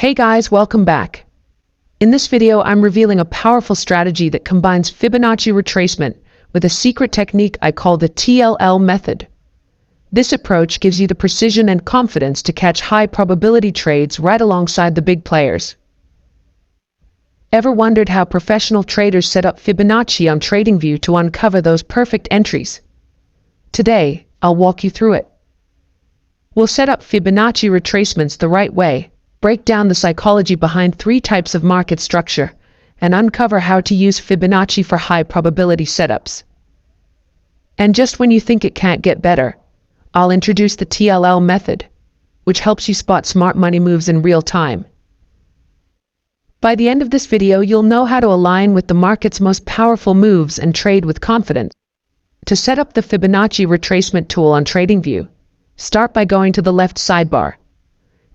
Hey guys, welcome back. In this video, I'm revealing a powerful strategy that combines Fibonacci retracement with a secret technique I call the TLL method. This approach gives you the precision and confidence to catch high probability trades right alongside the big players. Ever wondered how professional traders set up Fibonacci on TradingView to uncover those perfect entries? Today, I'll walk you through it. We'll set up Fibonacci retracements the right way, break down the psychology behind 3 types of market structure, and uncover how to use Fibonacci for high probability setups. And just when you think it can't get better, I'll introduce the TLL method, which helps you spot smart money moves in real time. By the end of this video, you'll know how to align with the market's most powerful moves and trade with confidence. To set up the Fibonacci retracement tool on TradingView, start by going to the left sidebar.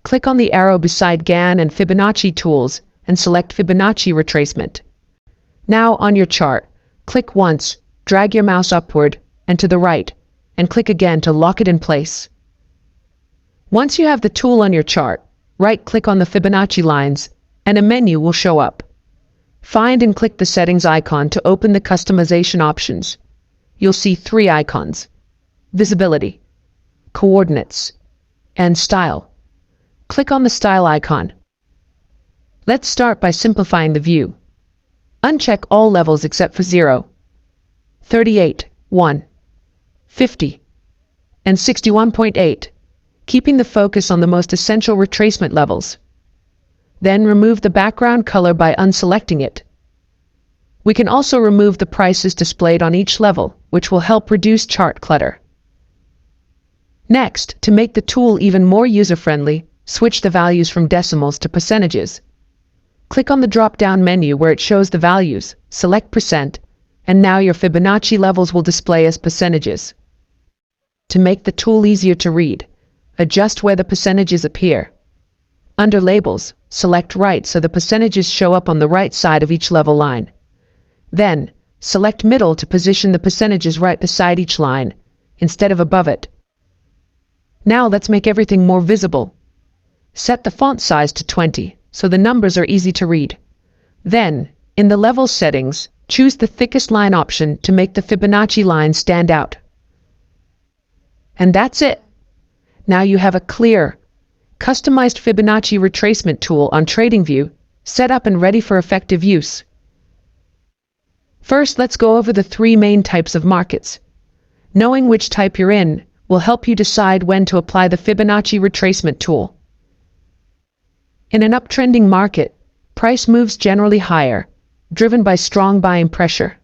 Click on the arrow beside Gann and Fibonacci tools and select Fibonacci retracement. Now on your chart, click once, drag your mouse upward and to the right, and click again to lock it in place. Once you have the tool on your chart, right-click on the Fibonacci lines and a menu will show up. Find and click the settings icon to open the customization options. You'll see 3 icons: visibility, coordinates, and style. Click on the style icon. Let's start by simplifying the view. Uncheck all levels except for 0, 38, 1, 50, and 61.8, keeping the focus on the most essential retracement levels. Then remove the background color by unselecting it. We can also remove the prices displayed on each level, which will help reduce chart clutter. Next, to make the tool even more user-friendly, switch the values from decimals to percentages. Click on the drop-down menu where it shows the values, select %, and now your Fibonacci levels will display as percentages. To make the tool easier to read, adjust where the percentages appear. Under Labels, select Right so the percentages show up on the right side of each level line. Then, select Middle to position the percentages right beside each line, instead of above it. Now let's make everything more visible. Set the font size to 20, so the numbers are easy to read. Then, in the level settings, choose the thickest line option to make the Fibonacci line stand out. And that's it. Now you have a clear, customized Fibonacci retracement tool on TradingView, set up and ready for effective use. First, let's go over the 3 main types of markets. Knowing which type you're in will help you decide when to apply the Fibonacci retracement tool. In an uptrending market, price moves generally higher, driven by strong buying pressure.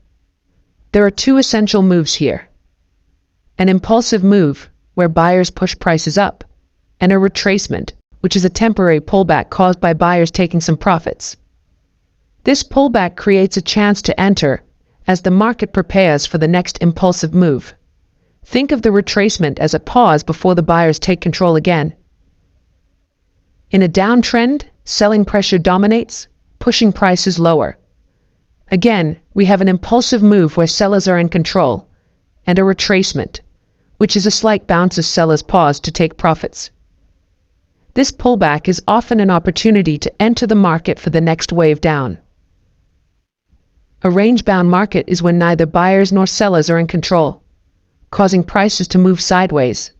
There are 2 essential moves here: an impulsive move, where buyers push prices up, and a retracement, which is a temporary pullback caused by buyers taking some profits. This pullback creates a chance to enter as the market prepares for the next impulsive move. Think of the retracement as a pause before the buyers take control again. In a downtrend, selling pressure dominates, pushing prices lower. Again, we have an impulsive move where sellers are in control, and a retracement, which is a slight bounce as sellers pause to take profits. This pullback is often an opportunity to enter the market for the next wave down. A range-bound market is when neither buyers nor sellers are in control, causing prices to move sideways.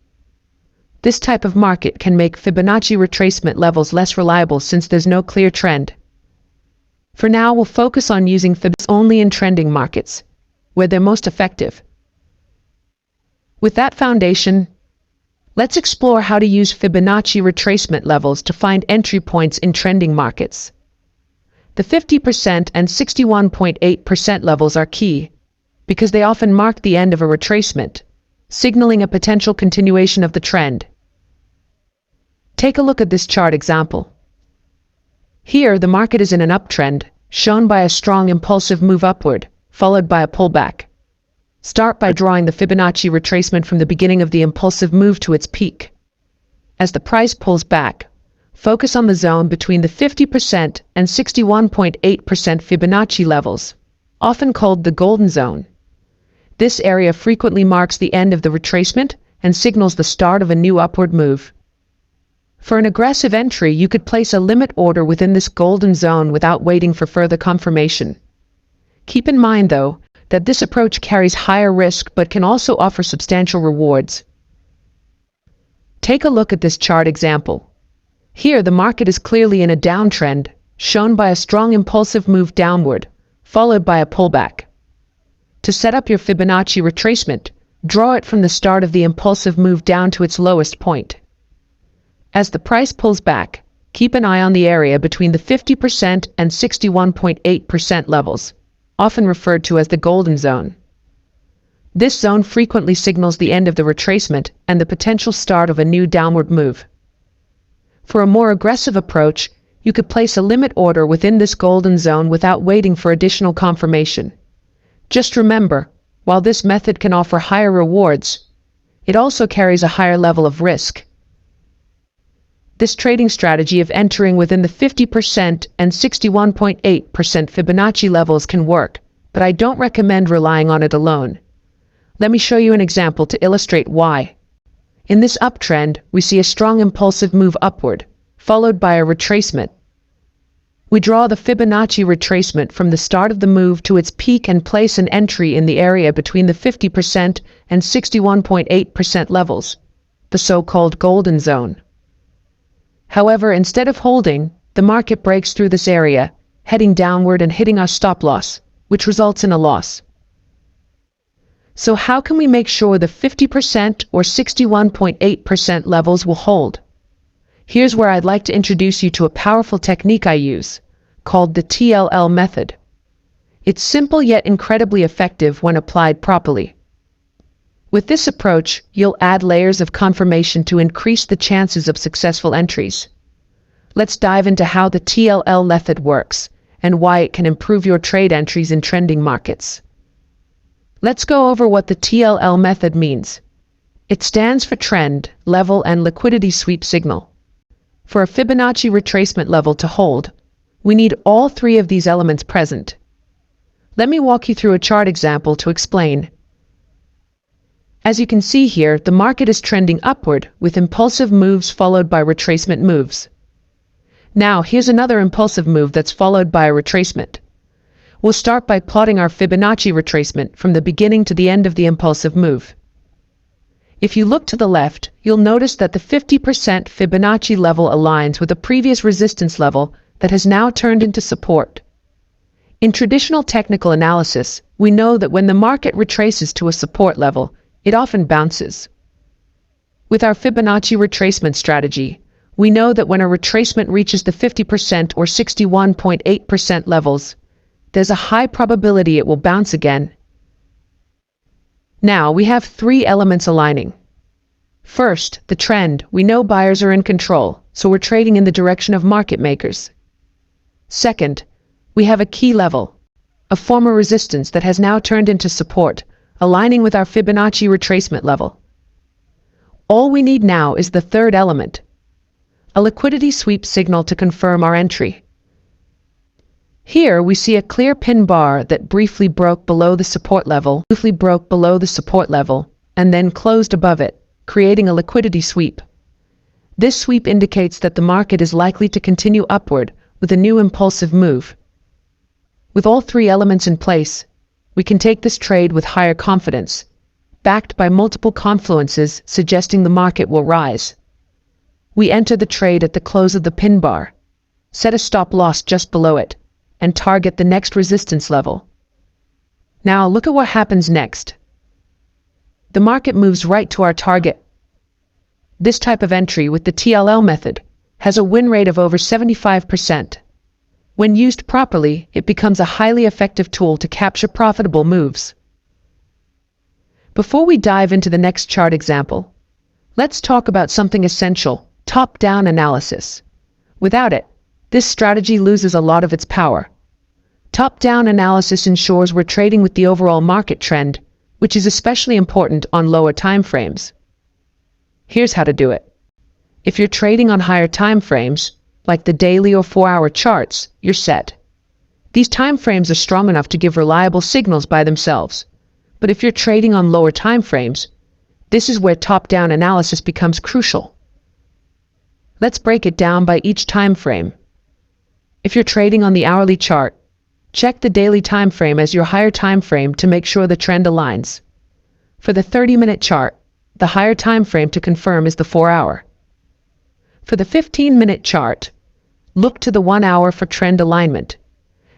This type of market can make Fibonacci retracement levels less reliable since there's no clear trend. For now, we'll focus on using Fibs only in trending markets, where they're most effective. With that foundation, let's explore how to use Fibonacci retracement levels to find entry points in trending markets. The 50% and 61.8% levels are key, because they often mark the end of a retracement, signaling a potential continuation of the trend. Take a look at this chart example. Here, the market is in an uptrend, shown by a strong impulsive move upward, followed by a pullback. Start by drawing the Fibonacci retracement from the beginning of the impulsive move to its peak. As the price pulls back, focus on the zone between the 50% and 61.8% Fibonacci levels, often called the golden zone. This area frequently marks the end of the retracement and signals the start of a new upward move. For an aggressive entry, you could place a limit order within this golden zone without waiting for further confirmation. Keep in mind, though, that this approach carries higher risk but can also offer substantial rewards. Take a look at this chart example. Here, the market is clearly in a downtrend, shown by a strong impulsive move downward, followed by a pullback. To set up your Fibonacci retracement, draw it from the start of the impulsive move down to its lowest point. As the price pulls back, keep an eye on the area between the 50% and 61.8% levels, often referred to as the golden zone. This zone frequently signals the end of the retracement and the potential start of a new downward move. For a more aggressive approach, you could place a limit order within this golden zone without waiting for additional confirmation. Just remember, while this method can offer higher rewards, it also carries a higher level of risk. This trading strategy of entering within the 50% and 61.8% Fibonacci levels can work, but I don't recommend relying on it alone. Let me show you an example to illustrate why. In this uptrend, we see a strong impulsive move upward, followed by a retracement. We draw the Fibonacci retracement from the start of the move to its peak and place an entry in the area between the 50% and 61.8% levels, the so-called golden zone. However, instead of holding, the market breaks through this area, heading downward and hitting our stop loss, which results in a loss. So how can we make sure the 50% or 61.8% levels will hold? Here's where I'd like to introduce you to a powerful technique I use, called the TLL method. It's simple yet incredibly effective when applied properly. With this approach, you'll add layers of confirmation to increase the chances of successful entries. Let's dive into how the TLL method works and why it can improve your trade entries in trending markets. Let's go over what the TLL method means. It stands for trend, level, and liquidity sweep signal. For a Fibonacci retracement level to hold, we need all three of these elements present. Let me walk you through a chart example to explain. As you can see here, the market is trending upward with impulsive moves followed by retracement moves. Now, here's another impulsive move that's followed by a retracement. We'll start by plotting our Fibonacci retracement from the beginning to the end of the impulsive move. If you look to the left, you'll notice that the 50% Fibonacci level aligns with a previous resistance level that has now turned into support. In traditional technical analysis, we know that when the market retraces to a support level, it often bounces. With our Fibonacci retracement strategy, we know that when a retracement reaches the 50% or 61.8% levels, there's a high probability it will bounce again. Now, we have three elements aligning. First, the trend. We know buyers are in control, so we're trading in the direction of market makers. Second, we have a key level, a former resistance that has now turned into support, aligning with our Fibonacci retracement level. All we need now is the third element, a liquidity sweep signal to confirm our entry. Here we see a clear pin bar that briefly broke below the support level, and then closed above it, creating a liquidity sweep. This sweep indicates that the market is likely to continue upward with a new impulsive move. With all three elements in place, we can take this trade with higher confidence, backed by multiple confluences suggesting the market will rise. We enter the trade at the close of the pin bar, set a stop loss just below it, and target the next resistance level. Now look at what happens next. The market moves right to our target. This type of entry with the TLL method has a win rate of over 75%. When used properly, it becomes a highly effective tool to capture profitable moves. Before we dive into the next chart example, let's talk about something essential, top-down analysis. Without it, this strategy loses a lot of its power. Top-down analysis ensures we're trading with the overall market trend, which is especially important on lower time frames. Here's how to do it. If you're trading on higher time frames, like the daily or 4-hour charts, you're set. These time frames are strong enough to give reliable signals by themselves. But if you're trading on lower time frames, this is where top-down analysis becomes crucial. Let's break it down by each time frame. If you're trading on the hourly chart, check the daily time frame as your higher time frame to make sure the trend aligns. For the 30-minute chart, the higher time frame to confirm is the 4-hour. For the 15-minute chart, look to the 1-hour for trend alignment.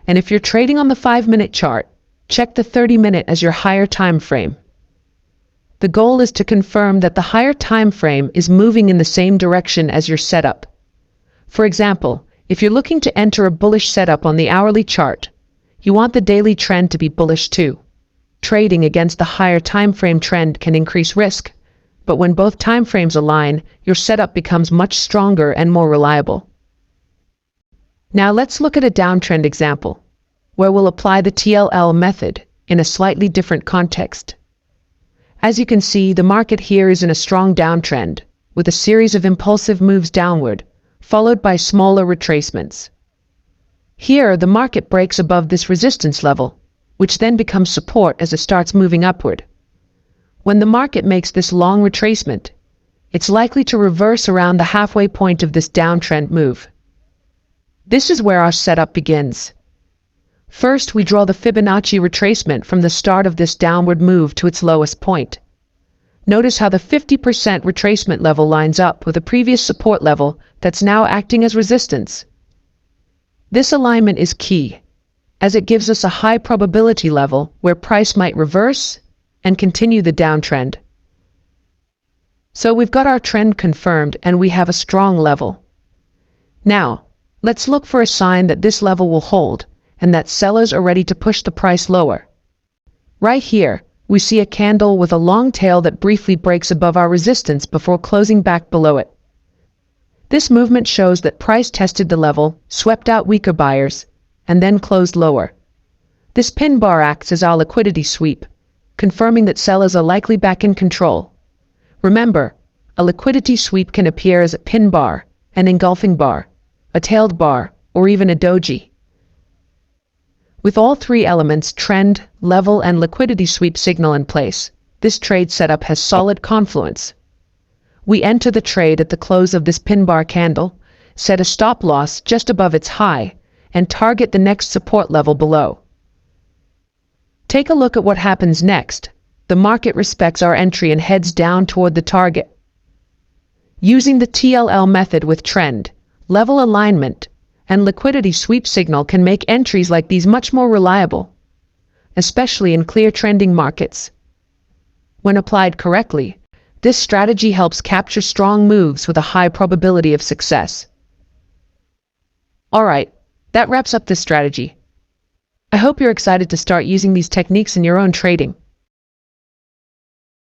And if you're trading on the 5-minute chart, check the 30-minute as your higher time frame. The goal is to confirm that the higher time frame is moving in the same direction as your setup. For example, if you're looking to enter a bullish setup on the hourly chart, you want the daily trend to be bullish too. Trading against the higher time frame trend can increase risk, but when both time frames align, your setup becomes much stronger and more reliable. Now let's look at a downtrend example, where we'll apply the TLL method in a slightly different context. As you can see, the market here is in a strong downtrend, with a series of impulsive moves downward, followed by smaller retracements. Here, the market breaks above this resistance level, which then becomes support as it starts moving upward. When the market makes this long retracement, it's likely to reverse around the halfway point of this downtrend move. This is where our setup begins. First, we draw the Fibonacci retracement from the start of this downward move to its lowest point. Notice how the 50% retracement level lines up with a previous support level that's now acting as resistance. This alignment is key, as it gives us a high probability level where price might reverse and continue the downtrend. So we've got our trend confirmed and we have a strong level. Now, let's look for a sign that this level will hold and that sellers are ready to push the price lower. Right here, we see a candle with a long tail that briefly breaks above our resistance before closing back below it. This movement shows that price tested the level, swept out weaker buyers, and then closed lower. This pin bar acts as our liquidity sweep, confirming that sellers are likely back in control. Remember, a liquidity sweep can appear as a pin bar, an engulfing bar, a tailed bar, or even a doji. With all three elements, trend, level, and liquidity sweep signal in place, this trade setup has solid confluence. We enter the trade at the close of this pin bar candle, set a stop loss just above its high, and target the next support level below. Take a look at what happens next. The market respects our entry and heads down toward the target. Using the TLL method with trend, level alignment, and liquidity sweep signal can make entries like these much more reliable, especially in clear trending markets. When applied correctly, this strategy helps capture strong moves with a high probability of success. Alright, that wraps up this strategy. I hope you're excited to start using these techniques in your own trading.